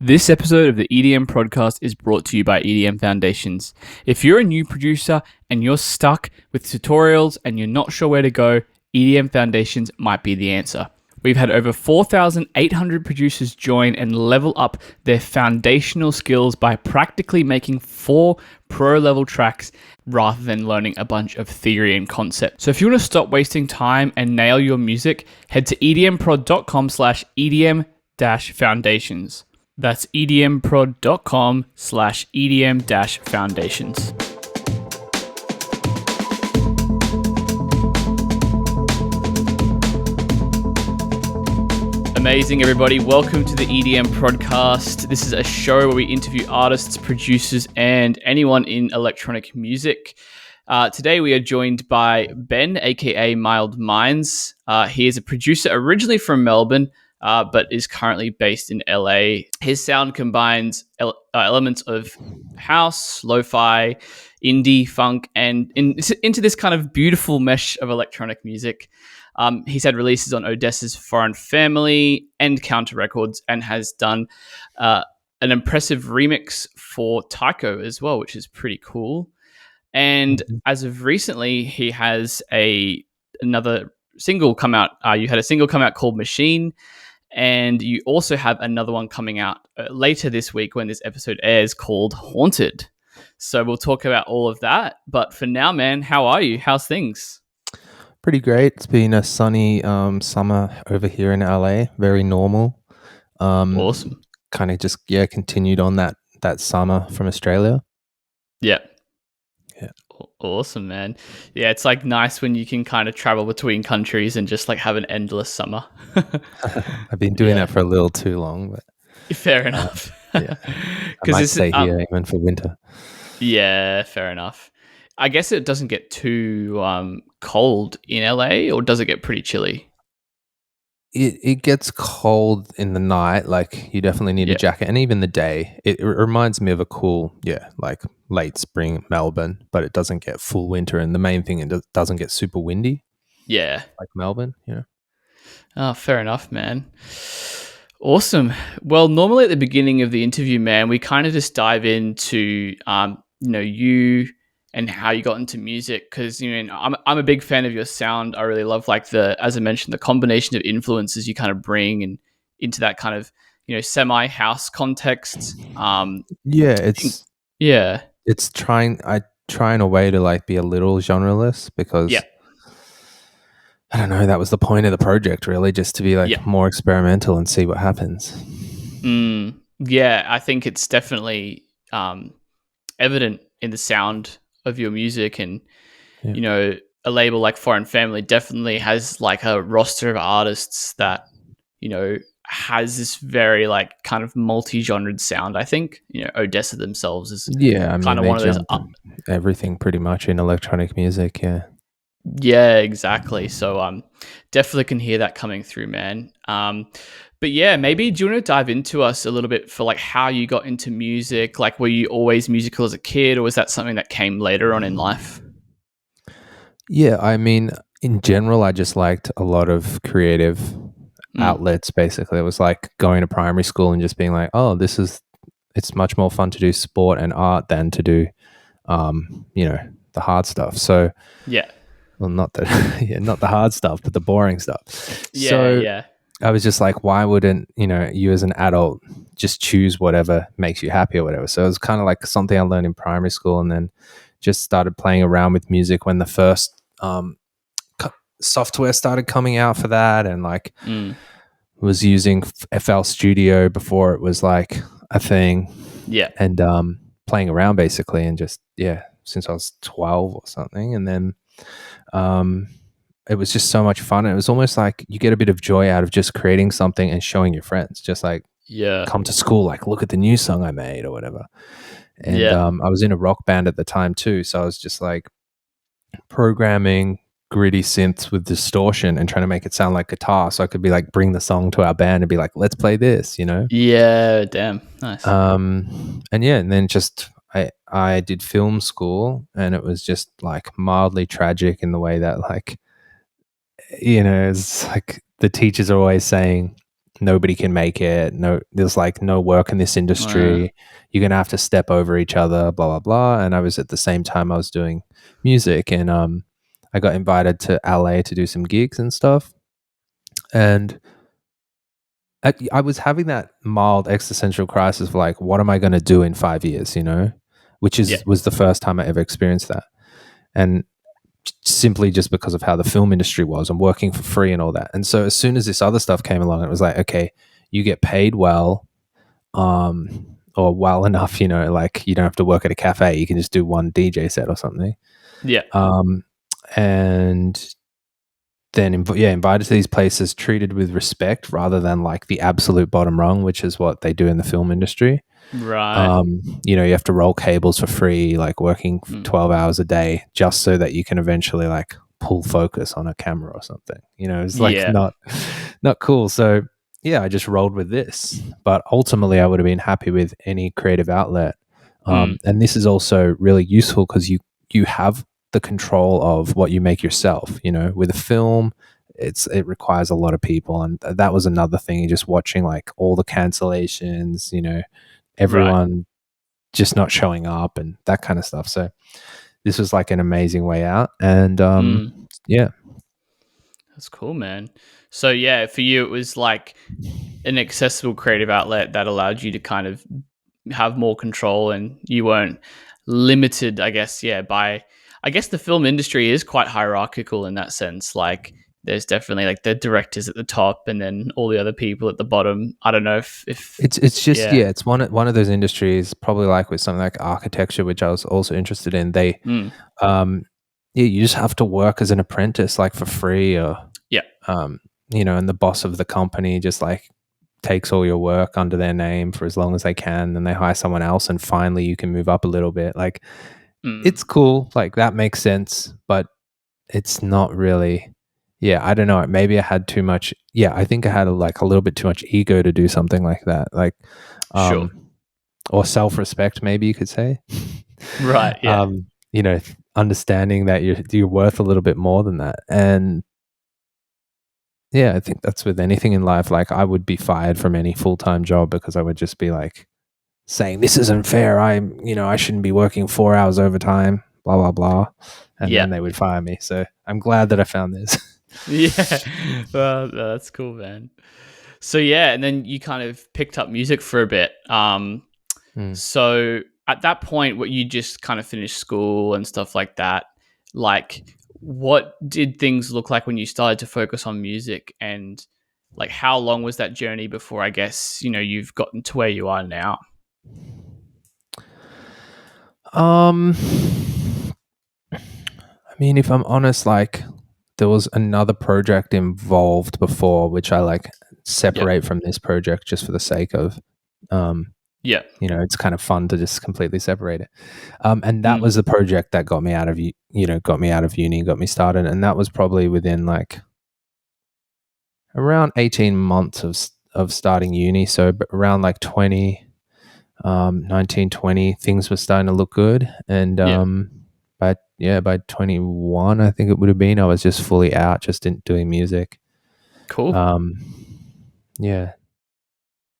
This episode of the EDM Prodcast is brought to you by EDM Foundations. If you're a new producer and you're stuck with tutorials and you're not sure where to go, EDM Foundations might be the answer. We've had over 4,800 producers join and level up their foundational skills by practically making 4 pro-level tracks rather than learning a bunch of theory and concept. So if you want to stop wasting time and nail your music, head to edmprod.com/EDM-foundations. That's edmprod.com/EDM-foundations. Amazing, everybody. Welcome to the EDM Prodcast. This is a show where we interview artists, producers, and anyone in electronic music. Today, we are joined by Ben, aka Mild Minds. He is a producer originally from Melbourne, but is currently based in LA. His sound combines elements of house, lo-fi, indie, funk, and into this kind of beautiful mesh of electronic music. He's had releases on ODESZA's Foreign Family and Counter Records, and has done an impressive remix for Tycho as well, which is pretty cool. And as of recently, he has another single come out. You had a single come out called Machine, and you also have another one coming out later this week when this episode airs called Haunted. So we'll talk about all of that. But for now, man, how are you? How's things? Pretty great. It's been a sunny summer over here in LA. Very normal. Awesome. Kind of just continued on that summer from Australia. Yeah. Yeah. Awesome, man. Yeah, it's like nice when you can kind of travel between countries and just like have an endless summer. I've been doing that for a little too long, but fair enough. I might stay here even for winter. Yeah, fair enough. I guess it doesn't get too cold in LA, or does it get pretty chilly? It gets cold in the night. Like you definitely need a jacket, and even the day. It reminds me of a cool, like late spring Melbourne, but it doesn't get full winter. And the main thing, it doesn't get super windy. Yeah, like Melbourne. Oh, fair enough, man. Awesome. Well, normally at the beginning of the interview, man, we kind of just dive into you and how you got into music, because I'm a big fan of your sound. I really love as I mentioned, the combination of influences you kind of bring and into that kind of semi house context. It's trying in a way to like be a little genreless, because I don't know, that was the point of the project, really, just to be like more experimental and see what happens. Yeah, I think it's definitely evident in the sound of your music, and a label like Foreign Family definitely has like a roster of artists that has this very like kind of multi-genred sound. I think ODESZA themselves is kind of one of those everything pretty much in electronic music. Yeah, exactly. So definitely can hear that coming through, man. But yeah, maybe do you want to dive into us a little bit for like how you got into music? Like, were you always musical as a kid, or was that something that came later on in life? Yeah, I mean, in general, I just liked a lot of creative outlets, basically. It was like going to primary school and just being like, oh, it's much more fun to do sport and art than to do, the hard stuff. So, well, not the hard stuff, but the boring stuff. I was just like, why wouldn't, you as an adult just choose whatever makes you happy or whatever? So it was kind of like something I learned in primary school, and then just started playing around with music when the first software started coming out for that, and like was using FL Studio before it was like a thing. Yeah. And playing around basically, and just, since I was 12 or something. And then it was just so much fun. It was almost like you get a bit of joy out of just creating something and showing your friends, just like come to school, like look at the new song I made or whatever. And I was in a rock band at the time too, so I was just like programming gritty synths with distortion and trying to make it sound like guitar, so I could be like bring the song to our band and be like, let's play this, Yeah, damn, nice. And then just I did film school, and it was just like mildly tragic in the way that like it's like the teachers are always saying, nobody can make it. No, there's like no work in this industry. You're gonna have to step over each other, blah blah blah. And I was at the same time I was doing music, and I got invited to LA to do some gigs and stuff. And I was having that mild existential crisis of like, what am I going to do in 5 years? You know, which was the first time I ever experienced that, and simply just because of how the film industry was and working for free and all that. And so as soon as this other stuff came along, it was like, okay, you get paid well, or well enough, you know, like you don't have to work at a cafe. You can just do one DJ set or something. Yeah. And then invited to these places, treated with respect rather than like the absolute bottom rung, which is what they do in the film industry. Right. You know, you have to roll cables for free, like working 12 hours a day just so that you can eventually like pull focus on a camera or something. You know, it's like not cool. So yeah, I just rolled with this. But ultimately I would have been happy with any creative outlet. And this is also really useful because you have the control of what you make yourself. You know, with a film, it requires a lot of people, and that was another thing. Just watching like all the cancellations, you know, everyone just not showing up and that kind of stuff. So this was like an amazing way out, and yeah, that's cool, man. So yeah, for you it was like an accessible creative outlet that allowed you to kind of have more control, and you weren't limited, I guess, by, I guess the film industry is quite hierarchical in that sense. Like there's definitely like the directors at the top and then all the other people at the bottom. I don't know if it's just it's one of those industries, probably like with something like architecture, which I was also interested in. They you just have to work as an apprentice, like for free, or you know, and the boss of the company just like takes all your work under their name for as long as they can, then they hire someone else, and finally you can move up a little bit. Like it's cool, like that makes sense, but it's not really. I don't know, maybe I had too much. I think I had a little bit too much ego to do something like that, like or self-respect, maybe you could say. Right. You know, understanding that you're worth a little bit more than that. And I think that's with anything in life. Like I would be fired from any full-time job because I would just be like saying, this isn't fair. I shouldn't be working 4 hours overtime, blah, blah, blah. And then they would fire me. So I'm glad that I found this. Well, that's cool, man. So and then you kind of picked up music for a bit. So at that point, what you just kind of finished school and stuff like that, like what did things look like when you started to focus on music, and like how long was that journey before, I guess, you know, you've gotten to where you are now? I mean, if I'm honest, like there was another project involved before, which I like separate from this project just for the sake of, you know, it's kind of fun to just completely separate it. And that was the project that got me out of, got me out of uni, got me started. And that was probably within like around 18 months of starting uni. So around like 19, 20, things were starting to look good. And, by 21, I think it would have been, I was just fully out, just doing music. Cool.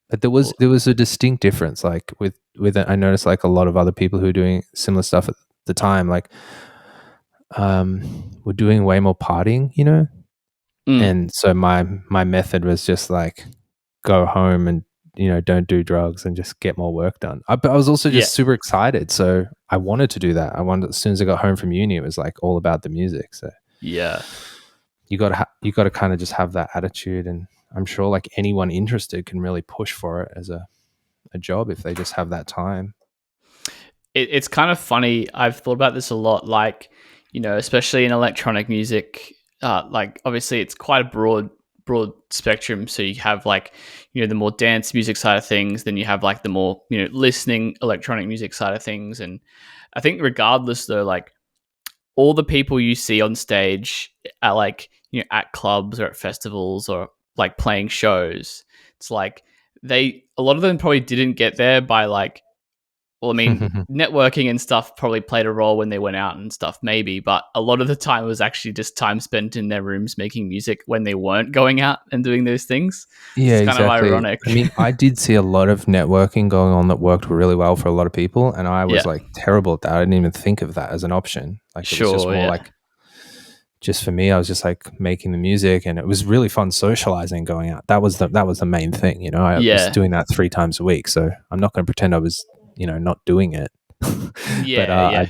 But there was a distinct difference, like with it. I noticed like a lot of other people who were doing similar stuff at the time, like were doing way more partying, you know. And so my method was just like go home and, you know, don't do drugs and just get more work done. But I was also just super excited, so I wanted to do that. As soon as I got home from uni, it was like all about the music. So you got to kind of just have that attitude, and I'm sure like anyone interested can really push for it as a job if they just have that time. It's kind of funny. I've thought about this a lot, like, you know, especially in electronic music, like obviously it's quite a broad spectrum. So you have like, you know, the more dance music side of things, then you have like the more, you know, listening electronic music side of things. And I think regardless though, like all the people you see on stage at like, you know, at clubs or at festivals or like playing shows, it's like a lot of them probably didn't get there by like, Well, I mean, networking and stuff probably played a role when they went out and stuff, maybe, but a lot of the time was actually just time spent in their rooms making music when they weren't going out and doing those things. Yeah, It's kind of exactly. ironic. I mean, I did see a lot of networking going on that worked really well for a lot of people, and I was Yeah, like terrible at that. I didn't even think of that as an option. Like it was just sure, more yeah. like just for me, I was just like making the music, and it was really fun socializing, going out. That was the main thing, you know. I was Yeah, doing that 3 times a week, so I'm not going to pretend I was, not doing it. But yeah, yeah,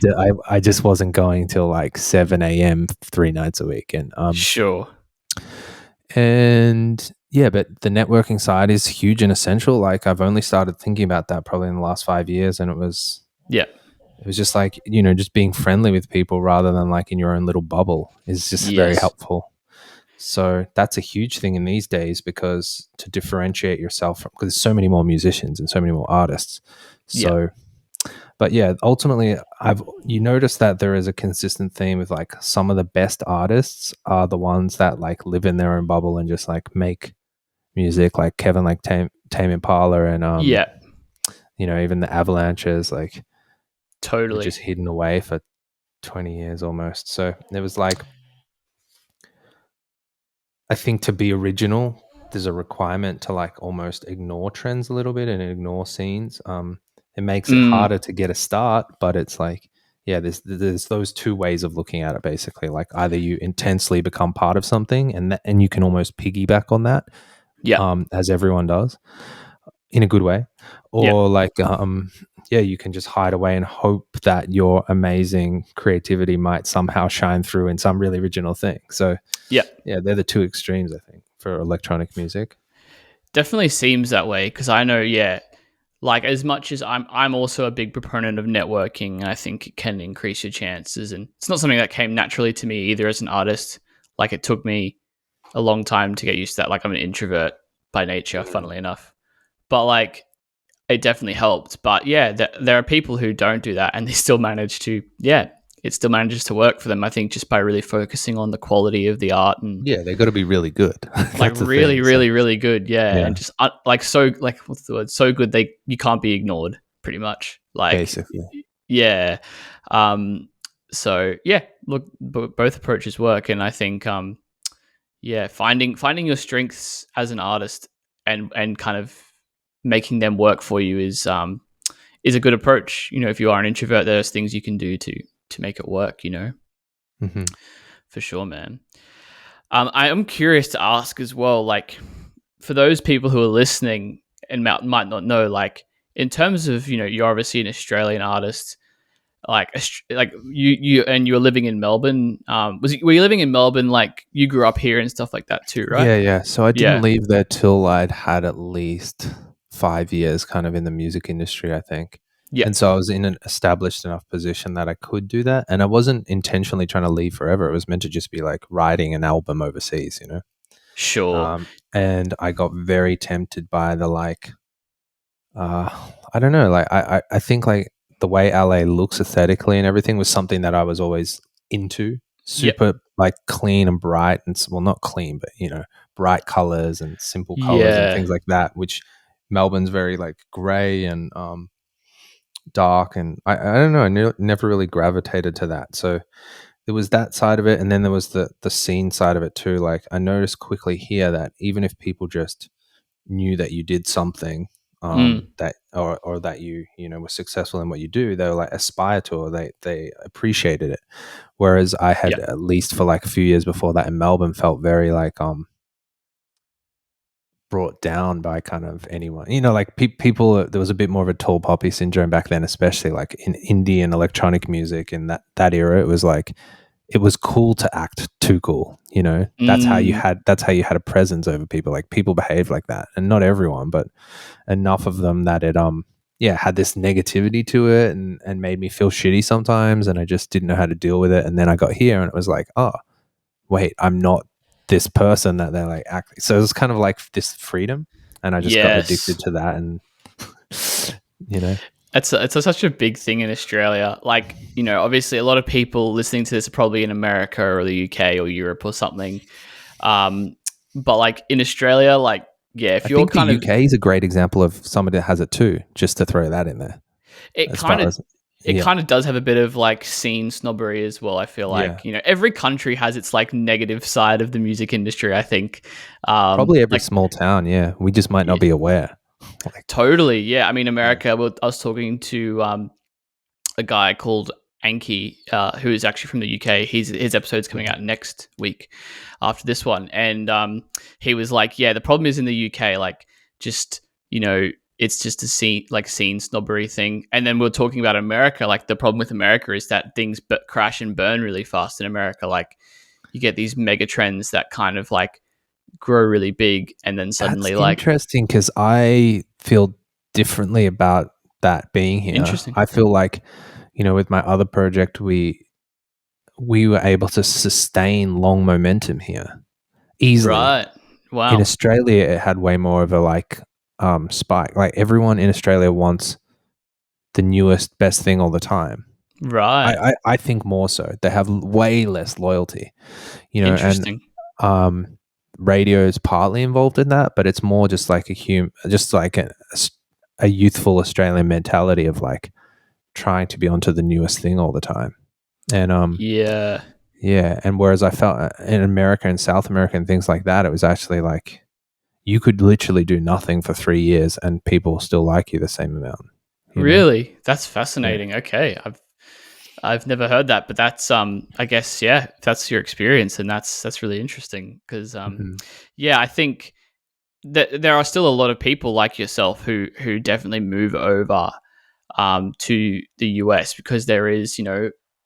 I just wasn't going till like 7 a.m. 3 nights a week, sure. and yeah, but the networking side is huge and essential. Like I've only started thinking about that probably in the last 5 years, and Yeah, it was just like, just being friendly with people rather than like in your own little bubble is just very yes, helpful. So that's a huge thing in these days, because to differentiate yourself because there's so many more musicians and so many more artists. yeah, So, but yeah, ultimately you notice that there is a consistent theme with like some of the best artists are the ones that like live in their own bubble and just like make music, like Kevin, like Tame Impala, and yeah, even the Avalanches, like they're totally. just hidden away for 20 years almost. So it was like, I think to be original, there's a requirement to like almost ignore trends a little bit and ignore scenes. It makes it Mm, harder to get a start, but it's like, yeah, there's those two ways of looking at it basically. Like either you intensely become part of something, and you can almost piggyback on that, yeah, as everyone does, in a good way, yeah, or like yeah, you can just hide away and hope that your amazing creativity might somehow shine through in some really original thing. So yeah. yeah, they're the two extremes, I think, for electronic music. Definitely seems that way because I know, yeah, like as much as I'm also a big proponent of networking, I think it can increase your chances, and it's not something that came naturally to me either as an artist. Like it took me a long time to get used to that. Like I'm an introvert by nature, Mhm. funnily enough, but like it definitely helped. But yeah, there are people who don't do that and they still manage to, yeah, it still manages to work for them. I think just by really focusing on the quality of the art and Yeah, they got to be really good. like That's the thing. really, So really, really good. Yeah, yeah, and just like so, like what's the word? So good they you can't be ignored. Pretty much. Like basically. yeah. Um. So yeah, look, both approaches work, and I think yeah, finding your strengths as an artist and kind of making them work for you is a good approach. You know, if you are an introvert, there's things you can do to make it work. You know, Hmm. for sure, man. I am curious to ask as well, like for those people who are listening and might not know, like in terms of you're obviously an Australian artist, like you were living in Melbourne. Were you living in Melbourne? Like you grew up here and stuff like that too, right? Yeah, yeah. So I didn't Yeah, leave there till I'd had at least 5 years kind of in the music industry, I think. yeah, And so I was in an established enough position that I could do that. And I wasn't intentionally trying to leave forever. It was meant to just be like writing an album overseas, you know? sure, And I got very tempted by the like, uh, I don't know, like I think like the way LA looks aesthetically and everything was something that I was always into. yeah, Super like clean and bright, and well, not clean, but bright colors and simple colors and yeah, things like that. Which Melbourne's very like gray and dark, and I don't know. Never really gravitated to that. So there was that side of it, and then there was the scene side of it too. Like I noticed quickly here that even if people just knew that you did something, mm, that or that were successful in what you do, they were like aspire to, or they appreciated it. Whereas I yeah, had, at least for like a few years before that in Melbourne, felt very like brought down by kind of anyone. Like people, there was a bit more of a tall poppy syndrome back then, especially like in indie and electronic music in that era. It was like it was cool to act too cool. mm, That's how you had a presence over people. Like people behaved like that, and not everyone, but enough of them that it yeah, had this negativity to it, and made me feel shitty sometimes, and I just didn't know how to deal with it. And then I got here and it was like, oh wait, I'm not this person that they're like acting. So it was kind of like this freedom, and I just got addicted yes. to that. And you know Such a big thing in Australia. Like, obviously a lot of people listening to this are probably in America or the UK or Europe or something. Um, but like in Australia, like, yeah, I if you're think the kind of, UK is a great example of somebody that has it too, just to throw that in there. It as kind far of as yeah, does have a bit of like scene snobbery as well. I feel yeah. like, every country has its like negative side of the music industry, I think. Probably every Like, small town, yeah. We just might yeah, not be aware. Like, totally. Yeah. I mean, yeah. America, I was talking to a guy called Anki, who is actually from the UK. His episode's coming out next week after this one. And he was like, yeah, the problem is in the UK, like, just, it's just a scene snobbery thing. And then we are talking about America. Like, the problem with America is that things crash and burn really fast in America. Like, you get these mega trends that kind of like grow really big, and then That's suddenly, like, interesting because I feel differently about that being here. interesting. I feel like, with my other project, we were able to sustain long momentum here easily. Right. In Wow. Australia, it had way more of a like spike. Like everyone in Australia wants the newest, best thing all the time. Right. I think more so. They have way less loyalty, and Interesting. um, radio is partly involved in that, but it's more just like just like a youthful Australian mentality of like trying to be onto the newest thing all the time. And Yeah. yeah, and whereas I felt in America and South America and things like that, it was actually like you could literally do nothing for 3 years and people still like you the same amount. Really? That's Yeah. fascinating. Okay. I've never heard that, but that's I guess, yeah, if that's your experience, and that's really interesting because Hmm. yeah, I think that there are still a lot of people like yourself who definitely move over to the US because there is,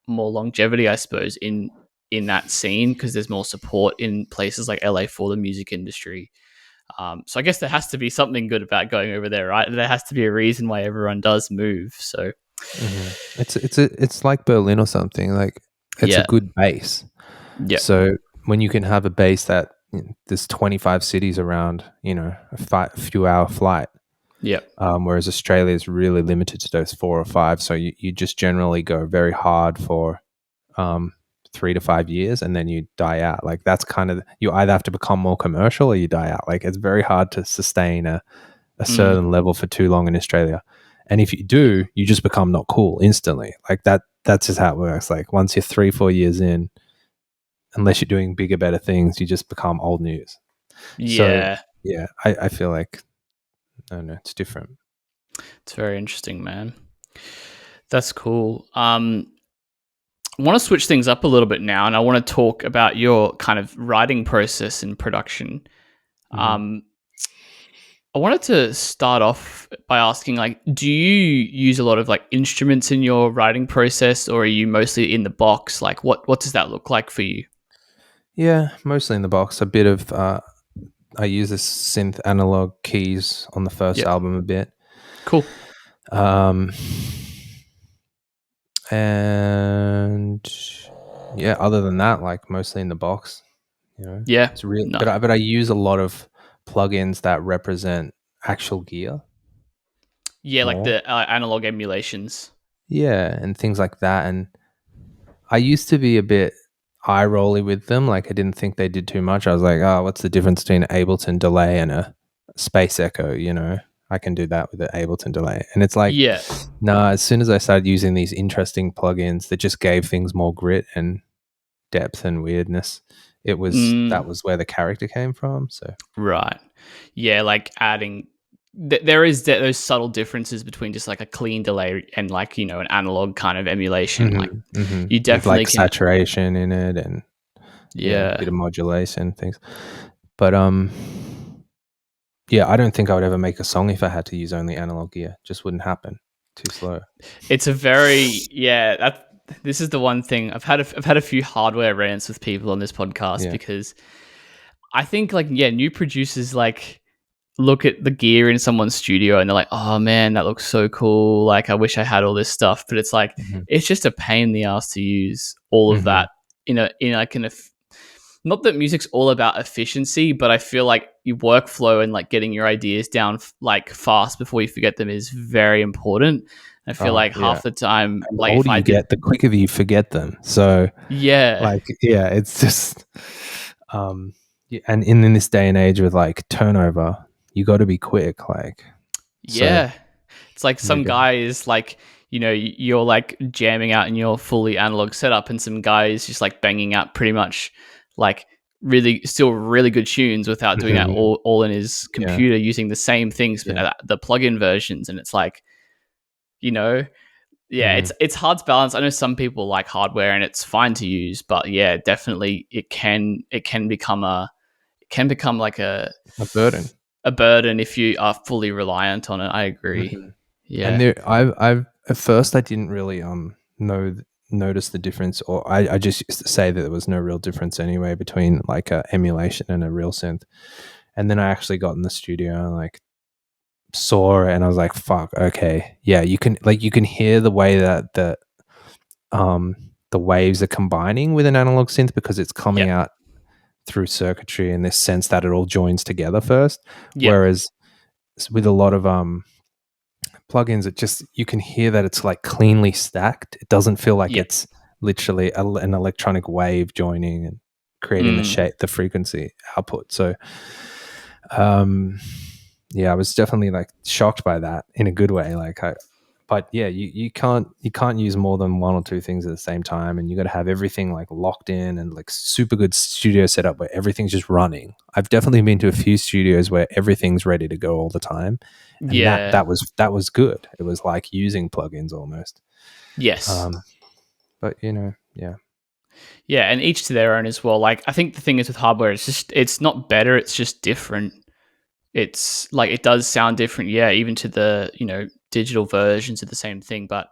more longevity, I suppose, in that scene because there's more support in places like LA for the music industry. So I guess there has to be something good about going over there, right? There has to be a reason why everyone does move. So Hmm. It's like Berlin or something. Like it's a yeah, good base. yeah, So when you can have a base that there's 25 cities around, a few hour flight, yeah, whereas Australia is really limited to those 4 or 5. So you just generally go very hard for um, 3 to 5 years and then you die out. Like that's kind of, you either have to become more commercial or you die out. Like it's very hard to sustain a mm, certain level for too long in Australia. And if you do, you just become not cool instantly. Like that's just how it works. Like once you're 3, 4 years in, unless you're doing bigger, better things, you just become old news. So yeah. yeah, I feel like I don't know, it's different. It's very interesting, man. That's cool. I want to switch things up a little bit now, and I want to talk about your kind of writing process and production. Hmm. Um, I wanted to start off by asking, like, do you use a lot of like instruments in your writing process, or are you mostly in the box? Like, what does that look like for you? Yeah, mostly in the box. A bit of I use this synth analog keys on the first Yeah, album a bit. cool. Um, and yeah, other than that, like mostly in the box. Yeah, It's real, no, but I use a lot of plugins that represent actual gear yeah, like more. the analog emulations. Yeah, and things like that. And I used to be a bit eye rolly with them. Like I didn't think they did too much. I was like, oh, what's the difference between an Ableton delay and a space echo? I can do that with the Ableton delay. And it's like, Yeah. nah, as soon as I started using these interesting plugins that just gave things more grit and depth and weirdness, that Mm. was where the character came from. So Right. Yeah, like adding there is those subtle differences between just like a clean delay and like, an analog kind of emulation. Like you with definitely like can. saturation in it and yeah, a bit Yeah. of modulation things. But yeah, I don't think I would ever make a song if I had to use only analog gear. Just wouldn't happen. Too slow. It's a very yeah, this is the one thing I've had a few hardware rants with people on this podcast Yeah. because I think like yeah, new producers like look at the gear in someone's studio and they're like, "Oh man, that looks so cool. Like I wish I had all this stuff." But it's like Hmm. it's just a pain in the ass to use all of Hmm. that not that music's all about efficiency, but I feel like your workflow and like getting your ideas down like fast before you forget them is very important. I feel Oh like yeah. half the time, And the like if older I you did, get, the quicker you forget them. So yeah, like yeah, it's just and in this day and age with like turnover, you got to be quick. Like so yeah, It's like some Maybe. guy is like, you're like jamming out in your fully analog setup, and some guy is just like banging out pretty much like still really good tunes without doing that Mhm. all in his Yeah. computer using the same things, but Yeah. the plugin versions. And it's like, you know, yeah, Mhm. it's hard to balance. I know some people like hardware and it's fine to use, but yeah, definitely it can become like A burden. a burden if you are fully reliant on it. I agree. Mhm. And Yeah. there, I've at first I didn't really know notice the difference, or I just used to say that there was no real difference anyway between like a emulation and a real synth. And then I actually got in the studio and like saw it, and I was like, "Fuck, okay, yeah." You can hear the way that the waves are combining with an analog synth because it's Yeah. coming out through circuitry in this sense that it all joins together first. Yeah. Whereas with a lot of plugins, it just you can hear that it's like cleanly stacked. It doesn't feel like Yeah. it's literally an electronic wave joining and creating the Mm. shape, the frequency output. So, um, yeah, I was definitely like shocked by that in a good way. But yeah, you can't use more than one or two things at the same time, and you got to have everything like locked in and like super good studio setup where everything's just running. I've definitely been to a few studios where everything's ready to go all the time, and Yeah. that was good. It was like using plugins almost. Yes. But yeah. Yeah, and each to their own as well. Like, I think the thing is with hardware, it's not better, it's just different. It's like it does sound different, yeah, even to the, digital versions of the same thing. But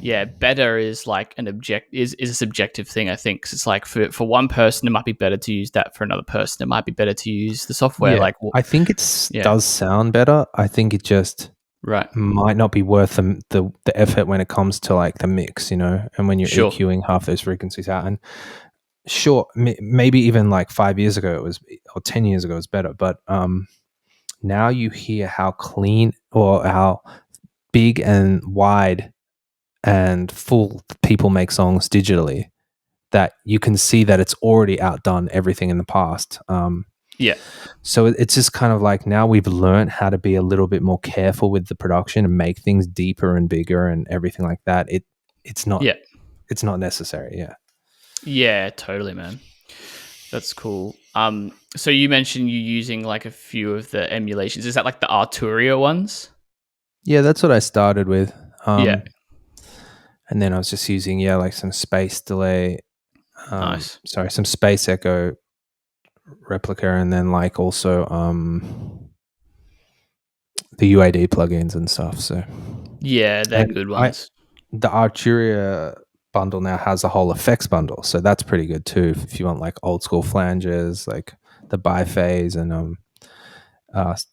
yeah, better is like is a subjective thing, I think. 'Cause it's like for one person it might be better to use that, for another person it might be better to use the software. Yeah, Like, I think yeah, does sound better. I think it just right, might not be worth the effort when it comes to like the mix, and when you're sure, EQing half those frequencies out. And sure, maybe even like 5 years ago it was, or 10 years ago it was better, but now you hear how clean or how big and wide and full people make songs digitally, that you can see that it's already outdone everything in the past. yeah, So it's just kind of like now we've learned how to be a little bit more careful with the production and make things deeper and bigger and everything like that. It's not yeah, it's not necessary. Yeah. yeah, totally, man. That's cool. So you mentioned you using like a few of the emulations. Is that like the Arturia ones? Yeah, that's what I started with. Yeah, And then I was just using, like some space delay, nice. some space echo replica, and then like also the UAD plugins and stuff. So, Yeah, they're and good ones. the Arturia bundle now has a whole effects bundle, so that's pretty good too. If you want like old school flanges, like the biphase and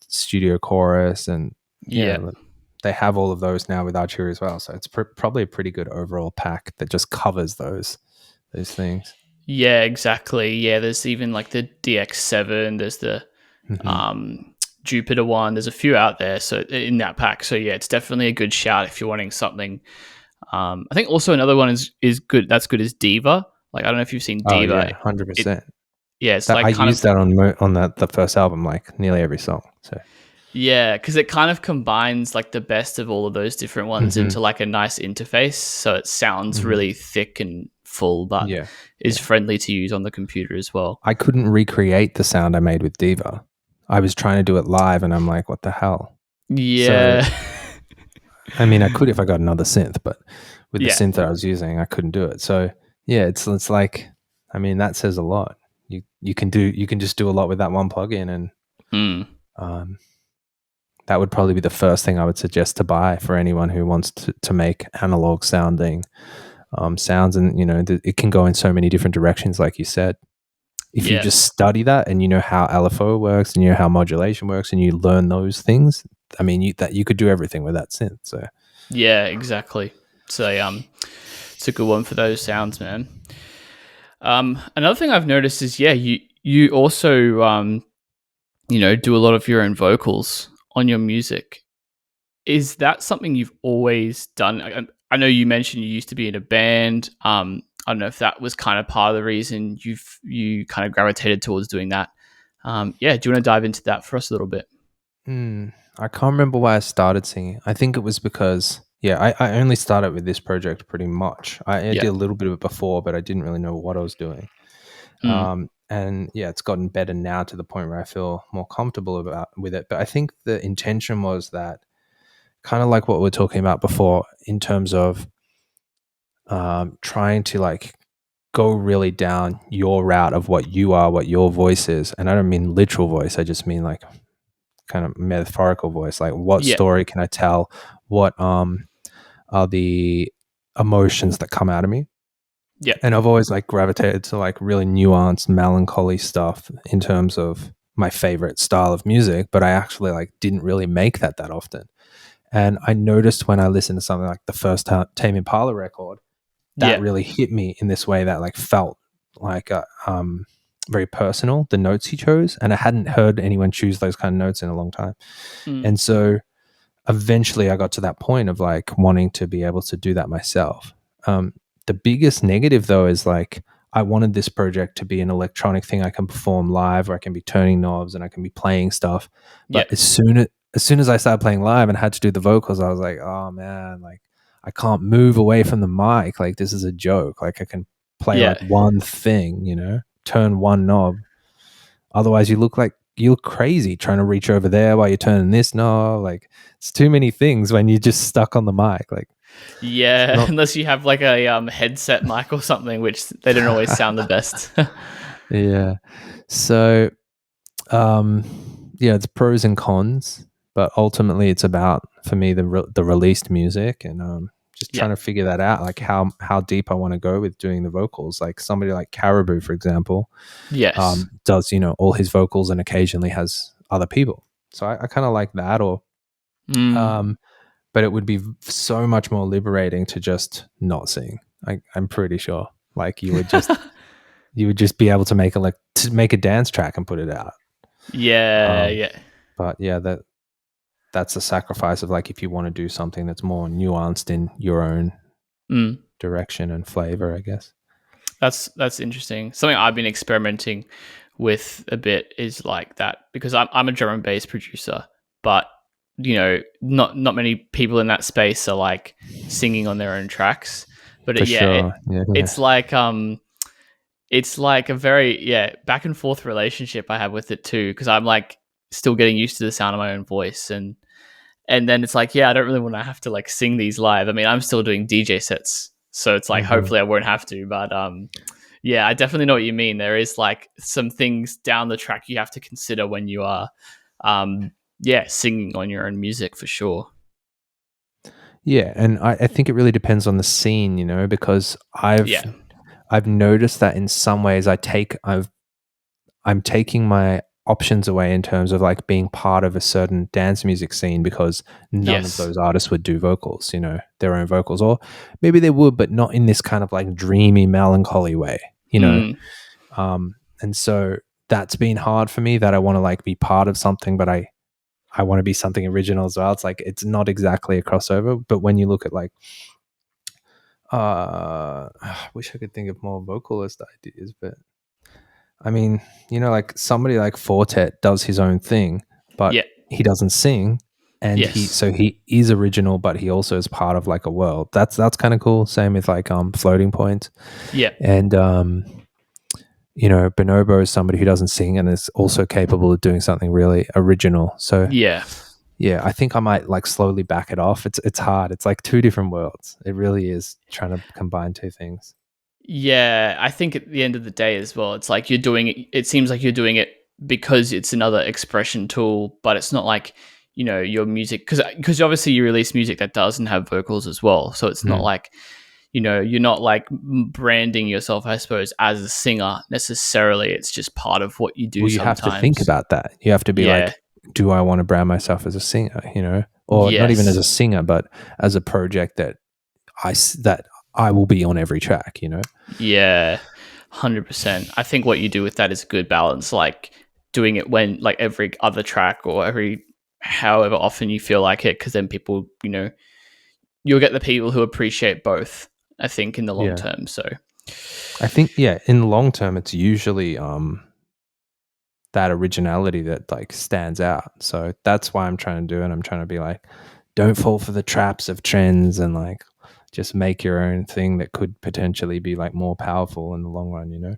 studio chorus, and Yeah, they have all of those now with Arturia as well. So it's probably a pretty good overall pack that just covers those things. yeah, exactly. Yeah, there's even like the DX7. There's the Hmm. Jupiter one. There's a few out there. So in that pack. So yeah, it's definitely a good shout if you're wanting something. I think also another one is good. That's good as Diva. Like, I don't know if you've seen Oh Diva. yeah, 100%. Yeah, it's That I like kind used of that on the first album, like nearly every song. So yeah, because it kind of combines like the best of all of those different ones hmm into like a nice interface. So it sounds hmm really thick and full, but yeah, is yeah. friendly to use on the computer as well. I couldn't recreate the sound I made with Diva. I was trying to do it live, and I'm like, what the hell? So Yeah, I mean, I could if I got another synth, but with the yeah, synth that I was using, I couldn't do it. So yeah, it's like, I mean, that says a lot. You can just do a lot with that one plugin, and mm. um, that would probably be the first thing I would suggest to buy for anyone who wants to make analog sounding sounds. And it can go in so many different directions, like you said. If you Yeah, just study that and you know how LFO works and you know how modulation works and you learn those things, I mean, you could do everything with that synth. So yeah, exactly. So it's a good one for those sounds, man. Another thing I've noticed is you also do a lot of your own vocals on your music. Is that something you've always done? I know you mentioned you used to be in a band. I don't know if that was kind of part of the reason you kind of gravitated towards doing that. Yeah, do you want to dive into that for us a little bit? I can't remember why I started singing. I think it was because, I only started with this project pretty much. I Yeah. did a little bit of it before, but I didn't really know what I was doing. And yeah, it's gotten better now to the point where I feel more comfortable with it. But I think the intention was that, kind of like what we were talking about before, in terms of trying to like go really down your route of what you are, what your voice is. And I don't mean literal voice. I just mean like kind of metaphorical voice. Like, what Yeah. story can I tell? What are the emotions that come out of me? Yeah. And I've always like gravitated to like really nuanced, melancholy stuff in terms of my favorite style of music, but I actually like didn't really make that often. And I noticed when I listened to something like the first Tame Impala record, that Yeah. really hit me in this way that like felt like very personal, the notes he chose. And I hadn't heard anyone choose those kind of notes in a long time. Mm. And so eventually I got to that point of like wanting to be able to do that myself. The biggest negative though is like, I wanted this project to be an electronic thing I can perform live, where I can be turning knobs and I can be playing stuff. Yeah. But as soon as I started playing live and had to do the vocals, I was like, oh man, like I can't move away from the mic. Like this is a joke. Like I can play Yeah. like one thing, turn one knob. Otherwise you look crazy trying to reach over there while you're turning this knob. Like it's too many things when you're just stuck on the mic. Like Yeah. not Unless you have like a headset mic or something, which they don't always sound the best. yeah. So it's pros and cons, but ultimately it's about, for me, the released music, and just Yeah. trying to figure that out, like how deep I want to go with doing the vocals. Like somebody like Caribou, for example, Yes. does all his vocals and occasionally has other people. So I kind of like that, or Mm. but it would be so much more liberating to just not sing. I'm pretty sure, like you would just be able to make a dance track and put it out. Yeah. Um, Yeah. but yeah, that's a sacrifice of like, if you want to do something that's more nuanced in your own Mm. direction and flavor, I guess. That's interesting. Something I've been experimenting with a bit is like that, because I'm a drum and bass producer, but not many people in that space are like singing on their own tracks. But For sure. Yeah. it's like a very back and forth relationship I have with it too, because I'm like still getting used to the sound of my own voice, and then it's like, I don't really want to have to like sing these live. I mean, I'm still doing DJ sets, so it's like Mhm. hopefully I won't have to. But I definitely know what you mean. There is like some things down the track you have to consider when you are, singing on your own music for sure. Yeah, and I think it really depends on the scene, because Yeah. I've noticed that in some ways I'm taking my options away in terms of like being part of a certain dance music scene, because none of Yes. those artists would do vocals, their own vocals, or maybe they would, but not in this kind of like dreamy, melancholy way. Mm. And so that's been hard for me, that I want to like be part of something, but I want to be something original as well. It's like, it's not exactly a crossover, but when you look at like, I wish I could think of more vocalist ideas, but I mean, like somebody like Fortet does his own thing, but Yeah. he doesn't sing, and Yes. he is original, but he also is part of like a world. That's kind of cool. Same with like Floating Point, Yeah. and Bonobo is somebody who doesn't sing and is also capable of doing something really original. So Yeah. yeah, I think I might like slowly back it off. It's hard. It's like two different worlds. It really is, trying to combine two things. Yeah, I think at the end of the day as well, it's like you're doing it. It seems like you're doing it because it's another expression tool, but it's not like your music, because obviously you release music that doesn't have vocals as well. So it's not Mm. like you're not like branding yourself, I suppose, as a singer necessarily. It's just part of what you do Well, you have to think sometimes. about that. You have to be Yeah. like, do I want to brand myself as a singer, or not even as Yes. a singer, but as a project that I will be on every track. Yeah. 100%. I think what you do with that is a good balance, like doing it when like every other track or every however often you feel like it, because then people, you'll get the people who appreciate both, I think, in the long Yeah. term. So I think, in the long term, it's usually, that originality that like stands out. So that's why I'm trying to do it. I'm trying to be like, don't fall for the traps of trends and like just make your own thing that could potentially be like more powerful in the long run, you know?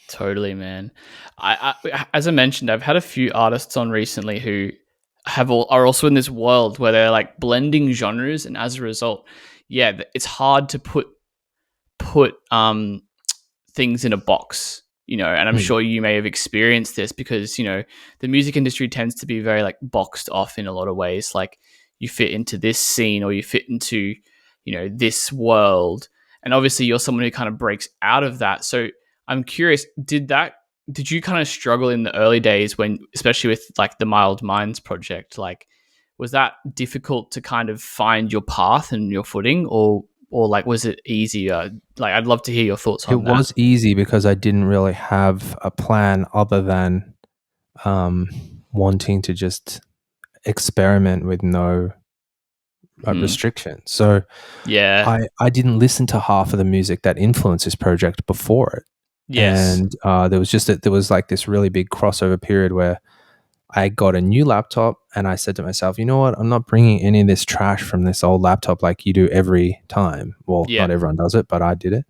Totally, man. As I mentioned, I've had a few artists on recently who are also in this world where they're like blending genres, and as a result, yeah, it's hard to put things in a box, you know. And I'm Mm. sure you may have experienced this because, you know, the music industry tends to be very like boxed off in a lot of ways. Like you fit into this scene or you fit into, you know, this world, and obviously you're someone who kind of breaks out of that. So I'm curious, did you kind of struggle in the early days when, especially with like the Mild Minds project, like was that difficult to kind of find your path and your footing, or like was it easier? Like I'd love to hear your thoughts It on that. was easy because I didn't really have a plan other than um, wanting to just experiment with no Mm. restriction. So Yeah. I didn't listen to half of the music that influenced this project before it. Yes. And there was like this really big crossover period where I got a new laptop and I said to myself, you know what? I'm not bringing any of this trash from this old laptop like you do every time. Well, Yeah. not everyone does it, but I did it.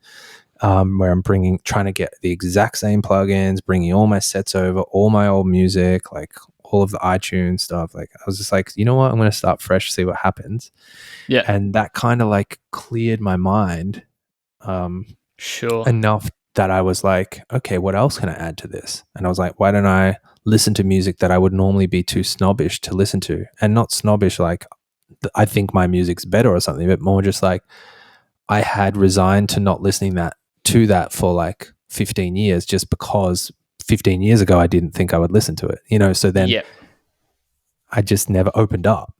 Where I'm trying to get the exact same plugins, bringing all my sets over, all my old music, like all of the iTunes stuff. Like I was just like, you know what? I'm going to start fresh, see what happens. Yeah. And that kind of like cleared my mind um, Sure. enough that I was like, okay, what else can I add to this? And I was like, why don't I listen to music that I would normally be too snobbish to listen to? And not snobbish like I think my music's better or something, but more just like I had resigned to not listening to that for like 15 years just because 15 years ago I didn't think I would listen to it, you know? So then Yeah. I just never opened up.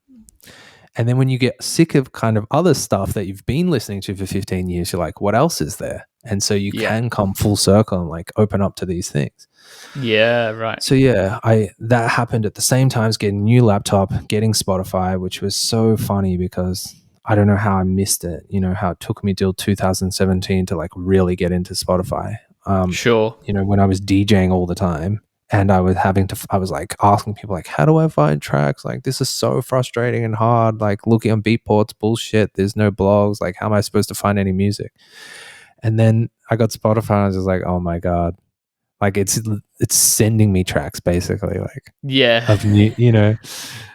And then when you get sick of kind of other stuff that you've been listening to for 15 years, you're like, what else is there? And so you Yeah. can come full circle and like open up to these things. Yeah. Right. So yeah, that happened at the same time as getting a new laptop, getting Spotify, which was so funny because I don't know how I missed it. You know, how it took me till 2017 to like really get into Spotify. Sure. You know, when I was DJing all the time and I was like asking people like, how do I find tracks? Like, this is so frustrating and hard. Like looking on Beatport's bullshit. There's no blogs. Like, how am I supposed to find any music? And then I got Spotify and I was just like, oh my God. Like it's sending me tracks basically, like Yeah. of new, you know,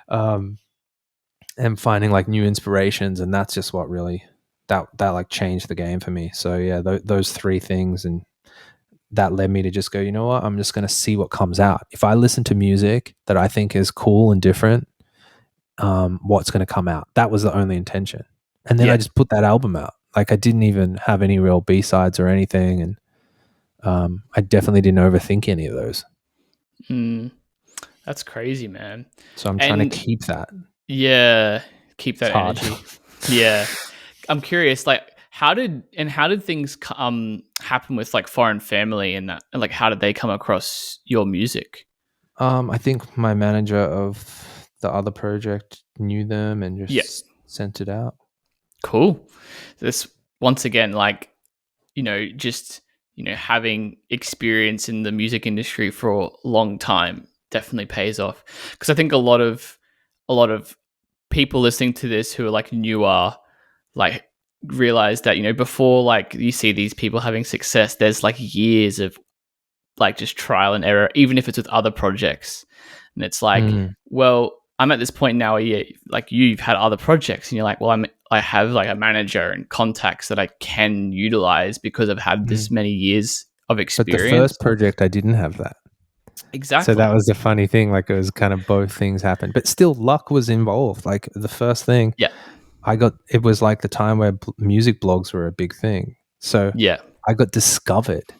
um, and finding like new inspirations, and that's just what really that like changed the game for me. So yeah, those three things, and that led me to just go, you know what, I'm just going to see what comes out. If I listen to music that I think is cool and different, what's going to come out? That was the only intention, and then I Yeah. just put that album out. Like I didn't even have any real B-sides or anything, and I definitely didn't overthink any of those. Mm. That's crazy, man. So I'm trying to And keep that. yeah, keep It's that hard. energy. Yeah. I'm curious, like, how did things happen with like Foreign Family and that, and like how did they come across your music? I think my manager of the other project knew them and Yeah. just sent it out. Cool. This once again, like, you know, just, you know, having experience in the music industry for a long time definitely pays off, because I think a lot of people listening to this who are like newer, like realize that, you know, before like you see these people having success, there's like years of like just trial and error, even if it's with other projects. And it's like, Mm, well, I'm at this point now where like you've had other projects and you're like, well, I have like a manager and contacts that I can utilize because I've had this mm. many years of But the experience. first project, I didn't have that. So that Exactly. was the funny thing. Like it was kind of both things happened, but still luck was involved. Like the first thing Yeah. it was like the time where music blogs were a big thing. So Yeah. I got discovered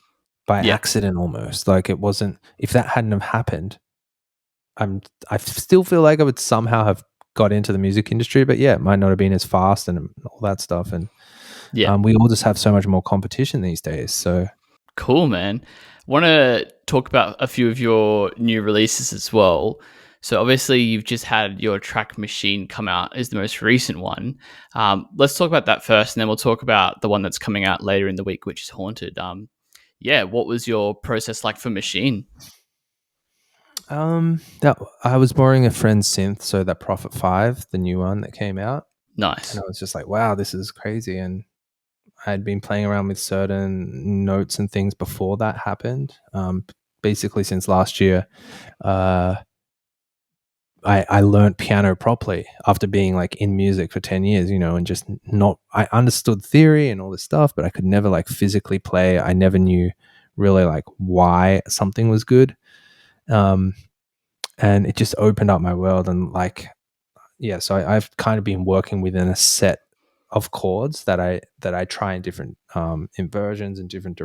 by Yeah. accident almost. Like it wasn't, if that hadn't have happened, I still feel like I would somehow have got into the music industry, but yeah, it might not have been as fast and all that stuff. And Yeah. we all just have so much more competition these days. So Cool, man. Want to talk about a few of your new releases as well. So obviously you've just had your Track Machine come out as the most recent one. Let's talk about that first, and then we'll talk about the one that's coming out later in the week, which is Haunted. Yeah, what was your process like for Machine? That I was borrowing a friend's synth, so that Prophet 5, the new one that came out, and Nice. I was just like, wow, this is crazy. And I had been playing around with certain notes and things before that happened. Basically, since last year, uh, I learned piano properly after being like in music for 10 years, and just not, I understood theory and all this stuff, but I could never like physically play. I never knew really like why something was good. Um, and it just opened up my world. And like, yeah, so I've kind of been working within a set of chords that I try in different inversions and different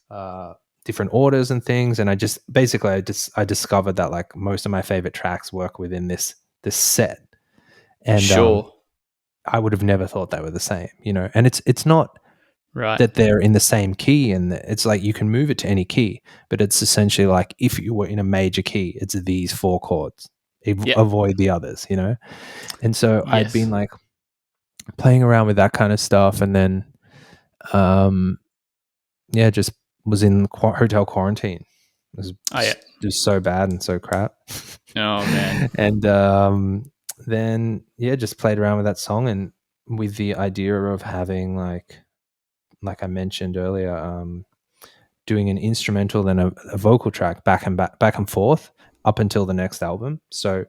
uh, different orders and things. And I just basically I discovered that like most of my favorite tracks work within this set, and Sure. I would have never thought they were the same, And it's not Right. that they're in the same key, and it's like you can move it to any key, but it's essentially like if you were in a major key, it's these four chords. Yeah. Avoid the others, And so I'd Yes. been like playing around with that kind of stuff, and then yeah, just was in hotel quarantine. It was Oh yeah. just so bad and so crap. Oh man. And then yeah, just played around with that song, and with the idea of having like I mentioned earlier, doing an instrumental then a vocal track back and forth up until the next album. So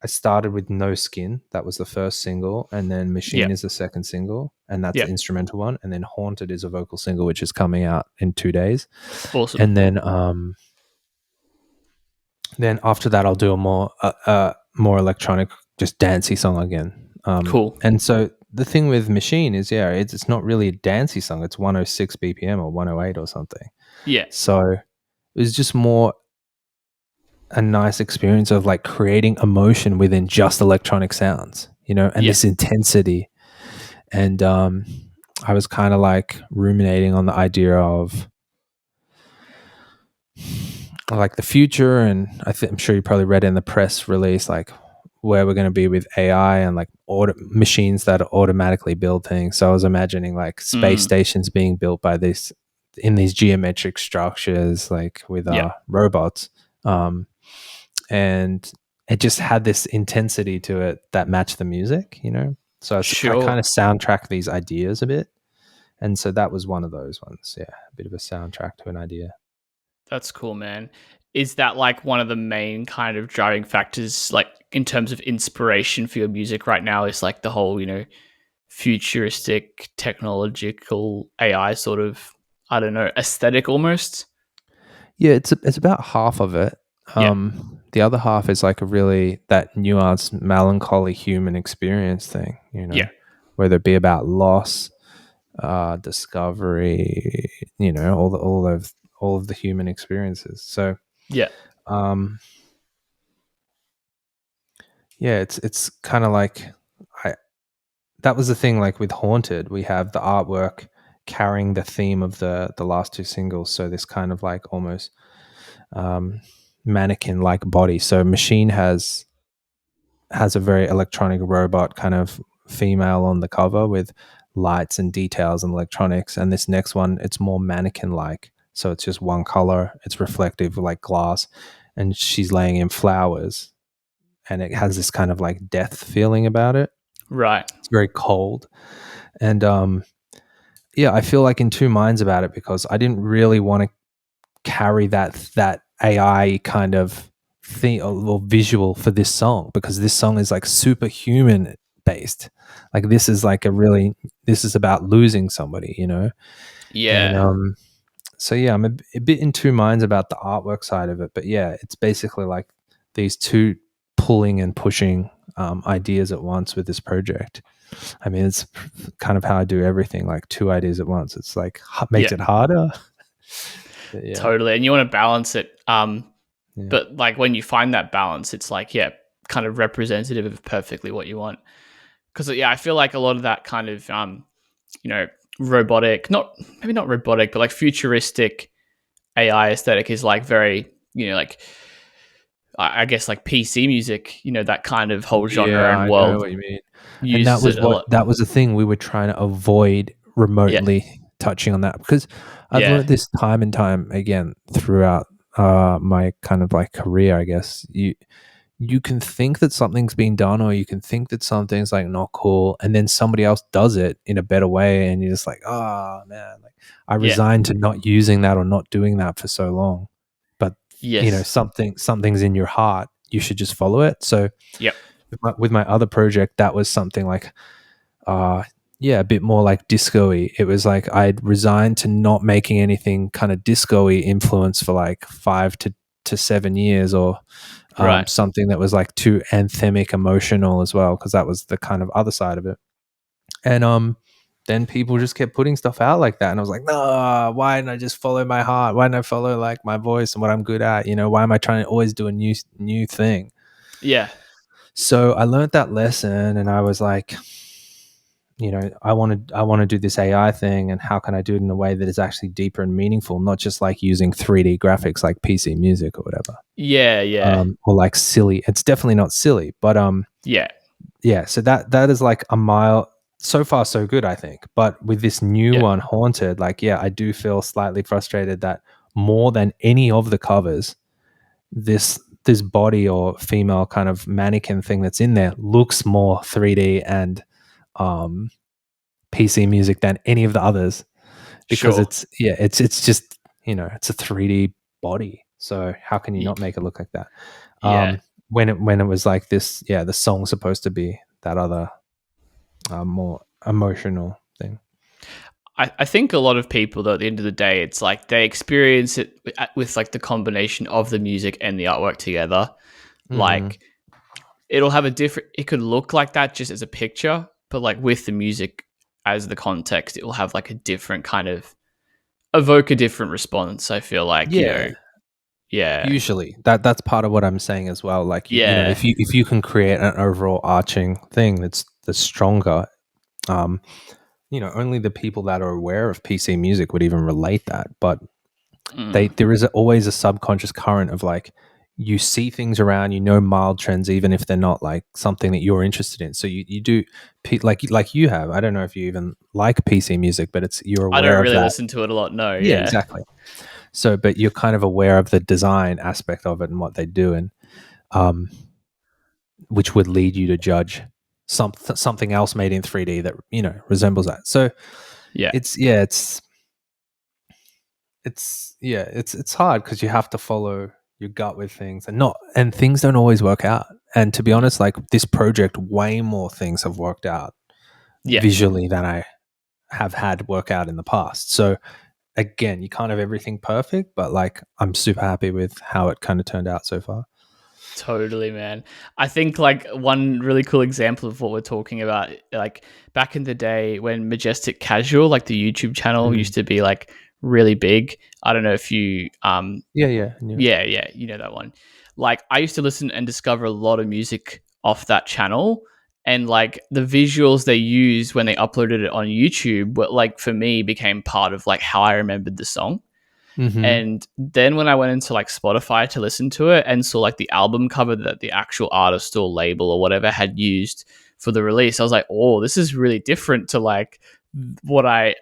I started with No Skin, that was the first single, and then Machine Yeah. is the second single, and that's Yeah. the instrumental one, and then Haunted is a vocal single, which is coming out in 2 days. Awesome. And then after that I'll do a more electronic, just dancey song again. Cool. And so the thing with Machine is, yeah, it's not really a dancey song. It's 106 BPM or 108 or something. Yeah. So it was just more a nice experience of like creating emotion within just electronic sounds, and this intensity. And I was kind of like ruminating on the idea of like the future, and I'm sure you probably read in the press release like where we're going to be with AI and like machines that automatically build things. So I was imagining like space stations being built by this in these geometric structures, like with robots. And it just had this intensity to it that matched the music, So I kind of soundtrack these ideas a bit. And so that was one of those ones. Yeah, a bit of a soundtrack to an idea. That's cool, man. Is that like one of the main kind of driving factors, like in terms of inspiration for your music right now? Is like the whole, futuristic, technological AI sort of, I don't know, aesthetic almost? Yeah, it's about half of it. The other half is like a really that nuanced, melancholy human experience thing, whether it be about loss, discovery, all of the human experiences. So yeah, it's kind of like that was the thing. Like with Haunted, we have the artwork carrying the theme of the last two singles. So this kind of like almost mannequin like body. So Machine has a very electronic robot kind of female on the cover with lights and details and electronics, and this next one it's more mannequin like, so it's just one color, it's reflective like glass, and she's laying in flowers, and it has this kind of like death feeling about it. right. It's very cold. And yeah, I feel like in two minds about it, because I didn't really want to carry that AI kind of thing or visual for this song, because this song is like super human based. Like this is about losing somebody, Yeah. And so yeah, I'm a bit in two minds about the artwork side of it, but yeah, it's basically like these two pulling and pushing ideas at once with this project. I mean, it's kind of how I do everything, like two ideas at once. It's like makes it harder. Yeah. Totally. And you want to balance it. But like when you find that balance, it's like, kind of representative of perfectly what you want. Because I feel like a lot of that kind of, robotic, maybe not robotic, but like futuristic AI aesthetic is like very, like, I guess like PC music, that kind of whole genre and world. I know what you mean. And that was the thing we were trying to avoid remotely touching on that, because I've learned this time and time again throughout my kind of like career, I guess, you can think that something's been done, or you can think that something's like not cool, and then somebody else does it in a better way, and you're just like, oh man, like I Yeah. resigned to not using that or not doing that for so long. But Yes. something's in your heart, you should just follow it. So Yep. with my other project, that was something like a bit more like disco-y. It was like I'd resigned to not making anything kind of disco-y influence for like 5 to 7 years, or Right. something that was like too anthemic emotional as well, because that was the kind of other side of it. And then people just kept putting stuff out like that, and I was like, no, why didn't I just follow my heart? Why didn't I follow like my voice and what I'm good at? Why am I trying to always do a new thing? Yeah. So I learned that lesson, and I was like, I want to do this AI thing, and how can I do it in a way that is actually deeper and meaningful, not just like using 3D graphics like PC music or whatever. Yeah. Yeah. Or like silly. It's definitely not silly, but Yeah. yeah. So that is like a mile. So far, so good, I think. But with this new Yeah. one, Haunted, like, yeah, I do feel slightly frustrated that more than any of the covers, this body or female kind of mannequin thing that's in there looks more 3D and PC music than any of the others, because Sure. it's just, it's a 3D body. So how can you Y- not make it look like that? Yeah. When it was like this, yeah, the song's supposed to be that other more emotional thing. I think a lot of people, though, at the end of the day, it's like they experience it with like the combination of the music and the artwork together. Mm. Like it'll have it could look like that just as a picture, but like with the music as the context, it will have like a different kind of evoke a different response. I feel like, Yeah, yeah, usually that's part of what I'm saying as well. Like, yeah, if you can create an overall arching thing that's stronger, um, only the people that are aware of PC music would even relate that. But mm, there is always a subconscious current of like, you see things around, mild trends, even if they're not like something that you're interested in. So you do like you have. I don't know if you even like PC music, but you're I don't aware of really that. listen to it a lot. No, Yeah, yeah, exactly. So, but you're kind of aware of the design aspect of it and what they do, and um, which would lead you to judge something else made in 3D that resembles that. So yeah, it's hard because you have to follow your gut with things, and things don't always work out. And to be honest, like this project, way more things have worked out yeah. visually than I have had work out in the past. So again, you can't have everything perfect, but like I'm super happy with how it kind of turned out so far. Totally, man. I think like one really cool example of what we're talking about, like back in the day when Majestic Casual, like the YouTube channel, Mm. used to be like really big. I don't know if you Yeah, I knew it. yeah, you know that one. Like I used to listen and discover a lot of music off that channel, and like the visuals they used when they uploaded it on YouTube were like for me became part of like how I remembered the song. Mm-hmm. And then when I went into like Spotify to listen to it and saw like the album cover that the actual artist or label or whatever had used for the release, I was like, oh, this is really different to like what I,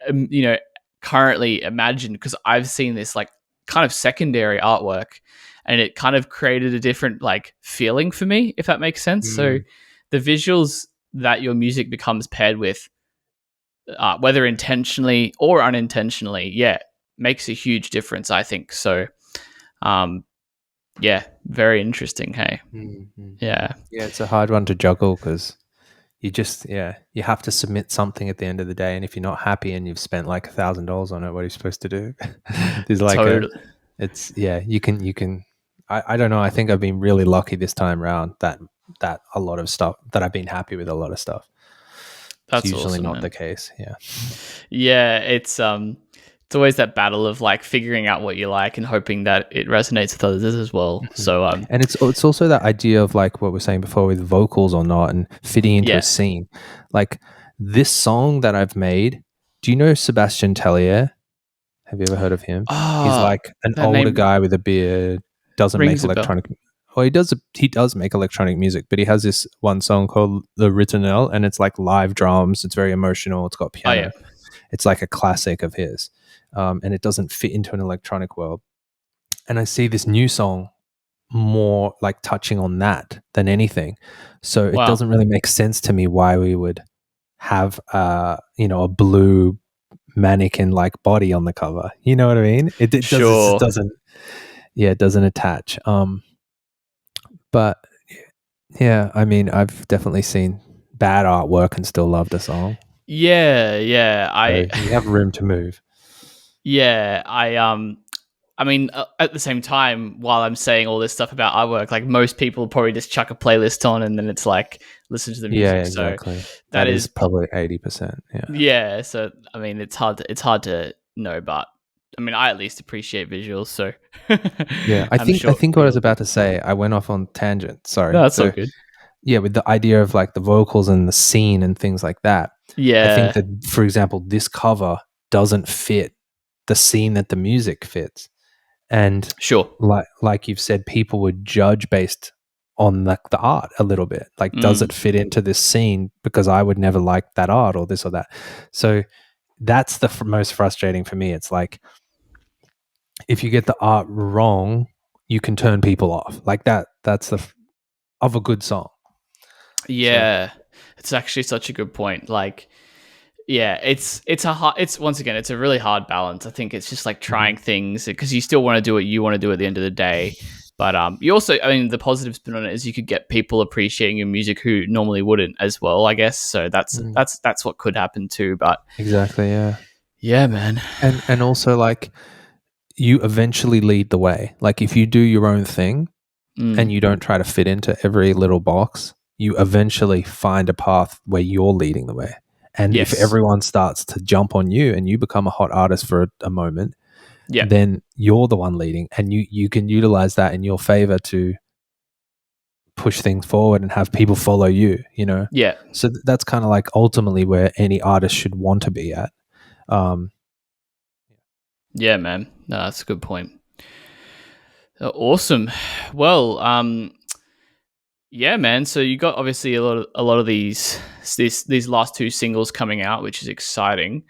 currently imagine, because I've seen this like kind of secondary artwork and it kind of created a different like feeling for me, if that makes sense. So Mm. the visuals that your music becomes paired with, whether intentionally or unintentionally, yeah, makes a huge difference, I think. So, um, yeah, very interesting. Hey, Mm-hmm. yeah, Yeah, it's a hard one to juggle because you have to submit something at the end of the day, and if you're not happy and you've spent like $1,000 on it, what are you supposed to do? There's like totally, you can. I don't know. I think I've been really lucky this time around that a lot of stuff that I've been happy with a lot of stuff. It's that's usually awesome, not the man. case. Yeah. Yeah, it's always that battle of like figuring out what you like and hoping that it resonates with others as well. Mhm. So, And it's also that idea of like what we're saying before with vocals or not and fitting into a yeah. scene. Like this song that I've made, do you know Sebastian Tellier? Have you ever heard of him? He's Ah, like an that older name guy with a beard, doesn't make rings a bell. electronic. Well, he does make electronic music, but he has this one song called The Ritornell, and it's like live drums. It's very emotional. It's got Oh yeah, piano. It's like a classic of his, and it doesn't fit into an electronic world. and I see this new song more like touching on that than anything. So it Wow. doesn't really make sense to me why we would have a blue mannequin like body on the cover. You know what I mean? It just Sure. doesn't, yeah, it doesn't attach. But yeah, I mean, I've definitely seen bad artwork and still loved a song. Yeah, yeah. So we have room to move. Yeah, I mean, at the same time, while I'm saying all this stuff about artwork, like most people probably just chuck a playlist on and then it's like listen to the Yeah, music. So exactly. that That is, is probably 80%. Yeah. yeah. So I mean, it's hard to know, but I mean, I at least appreciate visuals, so Yeah. I I'm think I sure think what I was people do. about to say, I went off on tangent. No, Sorry. that's all So good. yeah, with the idea of like the vocals and the scene and things like that. I think Yeah, that, for example, this cover doesn't fit the scene that the music fits. And sure. like you've said, people would judge based on like the art a little bit. Like, does Mm, it fit into this scene? Because I would never like that art or this or that. So that's the most frustrating for me. It's like if you get the art wrong, you can turn people off. Like that. That's of a good song. So yeah, it's actually such a good point. Like, yeah, it's a hard, it's once again, it's a really hard balance. I think it's just like mhm. trying things because you still want to do what you want to do at the end of the day. But you also, I mean, the positive spin on it is you could get people appreciating your music who normally wouldn't as well, I guess. So Mm, that's what could happen too. But exactly. Yeah. yeah, man. And also like you eventually lead the way. Like if you do your own thing and Mm, you don't try to fit into every little box, you eventually find a path where you're leading the way. And if yes. everyone starts to jump on you and you become a hot artist for a moment, Yeah. then you're the one leading and you can utilize that in your favor to push things forward and have people follow you, you know? Yeah. So that's kind of like ultimately where any artist should want to be at. Um, Yeah, man. No, that's a good point. Awesome. Well, yeah, man. So you got obviously a lot of these last two singles coming out, which is exciting.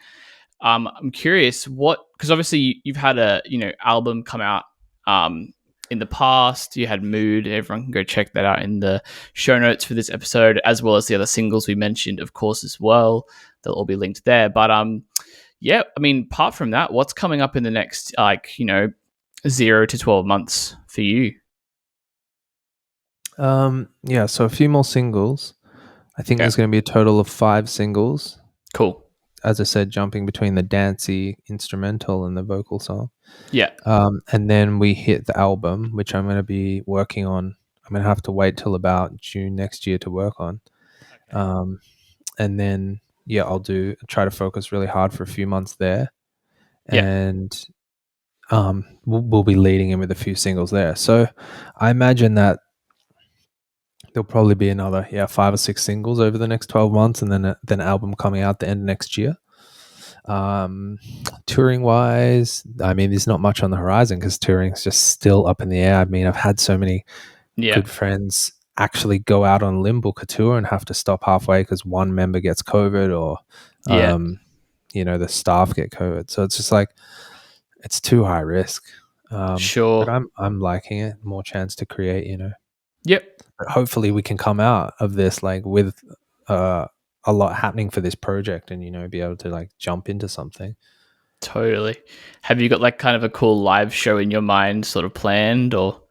I'm curious what because obviously you've had a album come out um in the past. You had Mood. Everyone can go check that out in the show notes for this episode, as well as the other singles we mentioned, of course, as well. They'll all be linked there. But yeah. I mean, apart from that, what's coming up in the next 0 to 12 months for you? yeah, so a few more singles. I think Yeah. there's going to be a total of 5 singles. Cool. As I said, jumping between the dancey instrumental and the vocal song. Yeah. And then we hit the album, which I'm going to be working on. I'm going to have to wait till about June next year to work on. Okay. Um, and then, yeah, try to focus really hard for a few months there. Yeah. And we'll be leading in with a few singles there. So I imagine that there'll probably be another 5 or 6 singles over the next 12 months, and then an album coming out the end of next year. Touring wise, I mean, there's not much on the horizon because touring's just still up in the air. I mean, I've had so many Yeah. good friends actually go out on limb, book a tour, and have to stop halfway because one member gets COVID or Yeah. the staff get COVID. So it's just like it's too high risk. But Sure. I'm liking it. More chance to create. Yep. But hopefully we can come out of this like with a lot happening for this project and be able to like jump into something. Totally. Have you got like kind of a cool live show in your mind sort of planned or?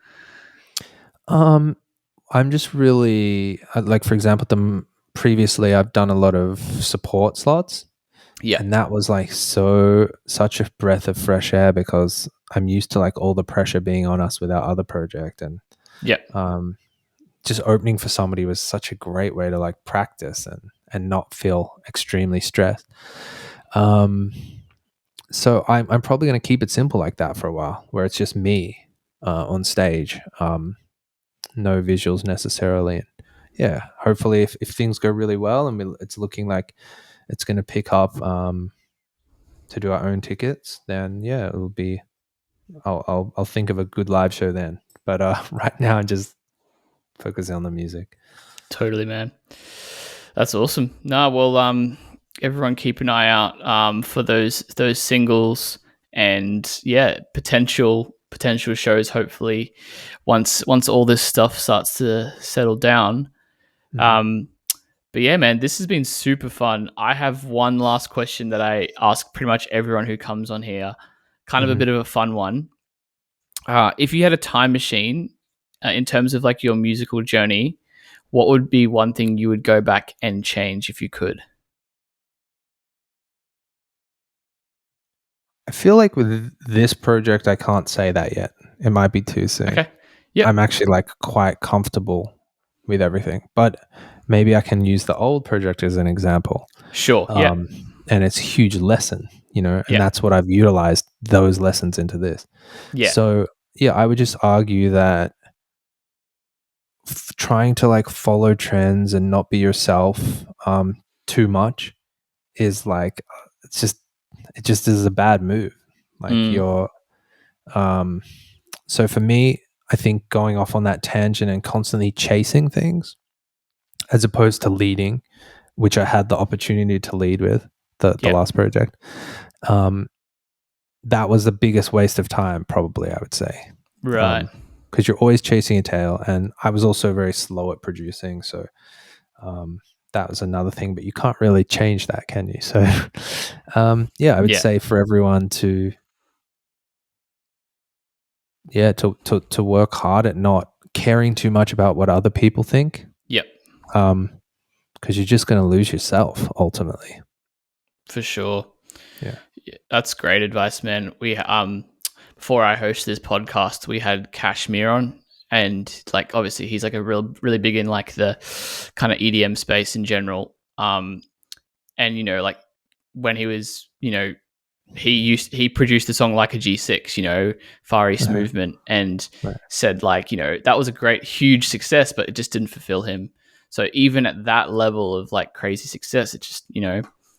I'm just really like, for example, previously I've done a lot of support slots, Yeah. and that was like such a breath of fresh air because I'm used to like all the pressure being on us with our other project, and Yeah. just opening for somebody was such a great way to like practice and not feel extremely stressed. So I'm probably going to keep it simple like that for a while, where it's just me on stage, no visuals necessarily. And yeah, hopefully if things go really well and it's looking like it's going to pick up to do our own tickets, then yeah, it'll be. I'll think of a good live show then. But right now I'm just focusing on the music. Totally, man. That's awesome. No, well, everyone keep an eye out for those singles and yeah, potential potential shows. Hopefully, once all this stuff starts to settle down. But yeah, man, this has been super fun. I have one last question that I ask pretty much everyone who comes on here. Kind of a bit of a fun one. If you had a time machine, in terms of like your musical journey, what would be one thing you would go back and change if you could? I feel like with this project, I can't say that yet. It might be too soon. Okay. Yeah. I'm actually like quite comfortable with everything, but maybe I can use the old project as an example. Sure. Yeah. And it's a huge lesson, and Yeah. that's what I've utilized those lessons into this. Yeah. So yeah, I would just argue that trying to like follow trends and not be yourself too much is like it just is a bad move. Like you're so for me, I think going off on that tangent and constantly chasing things as opposed to leading, which I had the opportunity to lead with the last project, that was the biggest waste of time, probably, I would say. Right. Because you're always chasing a tail, and I was also very slow at producing, so that was another thing. But you can't really change that, can you? So, I would say for everyone to work hard at not caring too much about what other people think. Yep. Because you're just going to lose yourself ultimately. For sure. Yeah. That's great advice, man. We before I hosted this podcast, we had Kashmir on, and like obviously he's like a really big in like the kind of EDM space in general. And like when he was, he produced a song like a G6, Far East Movement, and said like, that was a great, huge success, but it just didn't fulfill him. So even at that level of like crazy success, it just,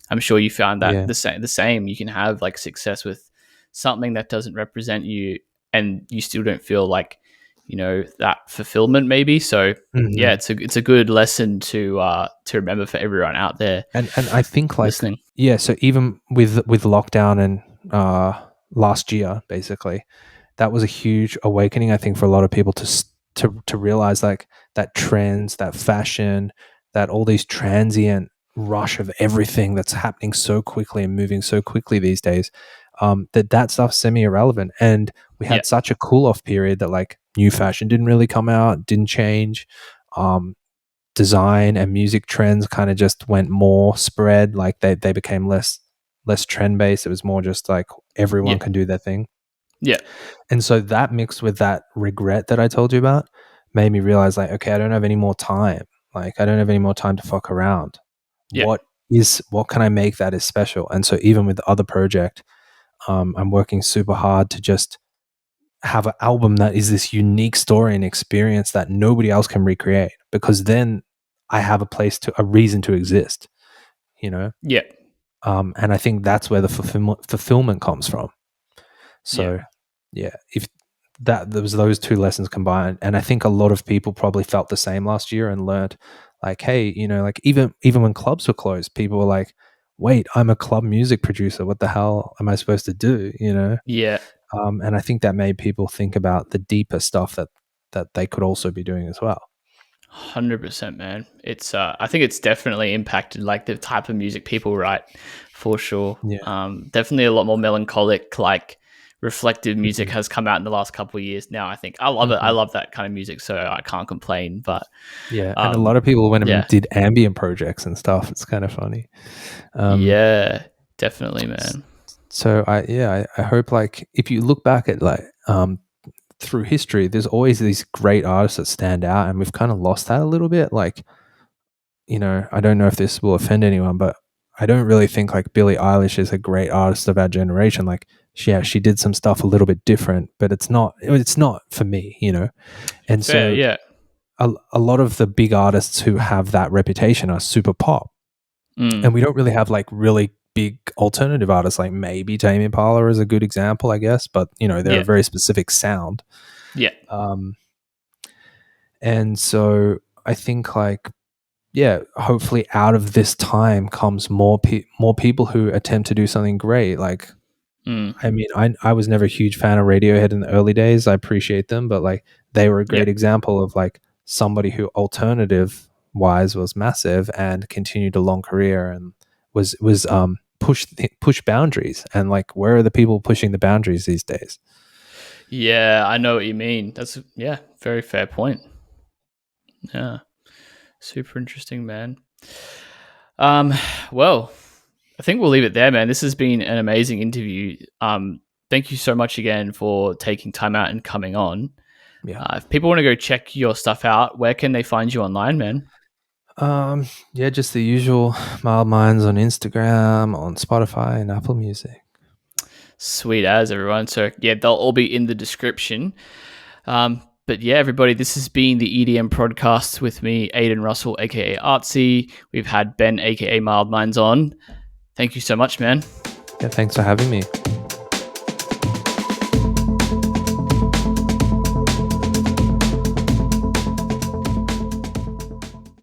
I'm sure you found that the same. You can have like success with something that doesn't represent you, and you still don't feel like, that fulfillment maybe. So yeah, it's a good lesson to remember for everyone out there. And I think like listening. Yeah, so even with lockdown and last year, basically, that was a huge awakening, I think, for a lot of people to realize like that trends, that fashion, that all these transient rush of everything that's happening so quickly and moving so quickly these days, that stuff's semi-irrelevant. And we had such a cool-off period that like new fashion didn't really come out, didn't change. Design and music trends kind of just went more spread. Like they became less trend-based. It was more just like everyone can do their thing. Yeah. And so that mixed with that regret that I told you about made me realize like, okay, I don't have any more time. Like I don't have any more time to fuck around. Yeah. What can I make that is special? And so even with the other project, I'm working super hard to just have an album that is this unique story and experience that nobody else can recreate, because then I have a reason to exist, Yeah. and I think that's where the fulfillment comes from. So if there was those two lessons combined, and I think a lot of people probably felt the same last year and learned like, hey, like even when clubs were closed, people were like, wait, I'm a club music producer, what the hell am I supposed to do? Yeah. And I think that made people think about the deeper stuff that they could also be doing as well. 100%, man. It's I think it's definitely impacted like the type of music people write, for sure. Definitely a lot more melancholic, like reflective music has come out in the last couple of years now. I think I love it. I love that kind of music, so I can't complain. But and a lot of people went and did ambient projects and stuff. It's kind of funny. Yeah, definitely, man. So I hope like if you look back at like through history, there's always these great artists that stand out, and we've kind of lost that a little bit. Like, I don't know if this will offend anyone, but I don't really think like Billie Eilish is a great artist of our generation. Like, she did some stuff a little bit different, but it's not for me, And Fair, so a lot of the big artists who have that reputation are super pop, and we don't really have like really big alternative artists. Like maybe Tame Impala is a good example, I guess, but they're a very specific sound. Yeah. And so I think like, hopefully out of this time comes more people who attempt to do something great. Like I mean, I was never a huge fan of Radiohead in the early days. I appreciate them, but like they were a great example of like somebody who alternative wise was massive and continued a long career and was push boundaries. And like, where are the people pushing the boundaries these days? Yeah, I know what you mean. That's very fair point. Yeah, super interesting, man. Well, I think we'll leave it there, man. This has been an amazing interview. Thank you so much again for taking time out and coming on. Yeah. If people want to go check your stuff out, where can they find you online, man? Yeah, just the usual Mild Minds on Instagram, on Spotify, and Apple Music. Sweet as, everyone. So yeah, they'll all be in the description. But yeah, everybody, this has been the EDM Prodcast with me, Aden Russell, aka Artsea. We've had Ben, aka Mild Minds, on. Thank you so much, man. Yeah, thanks for having me.